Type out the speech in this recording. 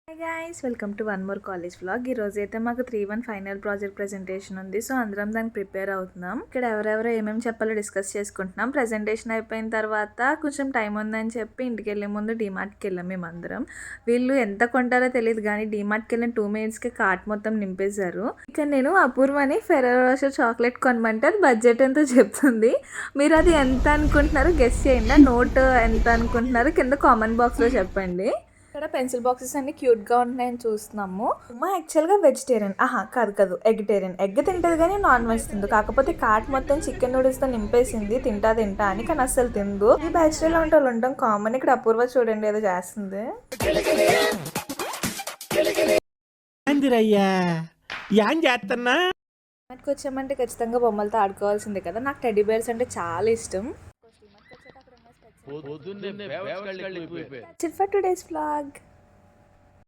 Hi guys, welcome to one more college vlog. ఈ రోజు అయితే మాకు 3-1 ఫైనల్ ప్రాజెక్ట్ ప్రెజెంటేషన్ ఉంది. సో అందరం దానికి ప్రిపేర్ అవుతున్నాం. ఇక్కడ ఎవరెవరో ఏమేమి చెప్పాలో డిస్కస్ చేసుకుంటున్నాం. ప్రెజెంటేషన్ అయిపోయిన తర్వాత కొంచెం టైం ఉందని చెప్పి ఇంటికి వెళ్ళే ముందు డీమార్ట్కి వెళ్ళాం మేము అందరం. వీళ్ళు ఎంత కొంటారో తెలియదు కానీ డీమార్ట్కి వెళ్ళిన 2 minutesకి కార్ట్ మొత్తం నింపేశారు. ఇక్కడ నేను అపూర్వని ఫెర్రో రోషర్ చాక్లెట్ కొనమంటే అది బడ్జెట్ ఎంతో చెప్తుంది. మీరు అది ఎంత అనుకుంటున్నారో గెస్ చేయండి. నోట్ ఎంత అనుకుంటున్నారో కింద కామెంట్ బాక్స్లో చెప్పండి. ఇక్కడ పెన్సిల్ బాక్సెస్ అన్ని క్యూట్గా ఉన్నాయని చూస్తున్నాము. అమ్మ యాక్చువల్గా వెజిటేరియన్, కాదు ఎగ్టేరియన్. ఎగ్ తింటుంది కానీ నాన్ వెజ్ తిందు. కాకపోతే కార్ట్ మొత్తం చికెన్ నూడిల్స్తో నింపేసింది. తింటా అని, కానీ అస్సలు తిందు. ఈ బ్యాచులర్లో ఉంటే వాళ్ళు ఉండడం కామన్. ఇక్కడ అపూర్వ చూడండి ఏదో చేస్తుంది. వచ్చామంటే ఖచ్చితంగా బొమ్మలతో ఆడుకోవాల్సిందే కదా. నాకు టెడ్డీ బేర్స్ అంటే చాలా ఇష్టం. That's it for today's vlog.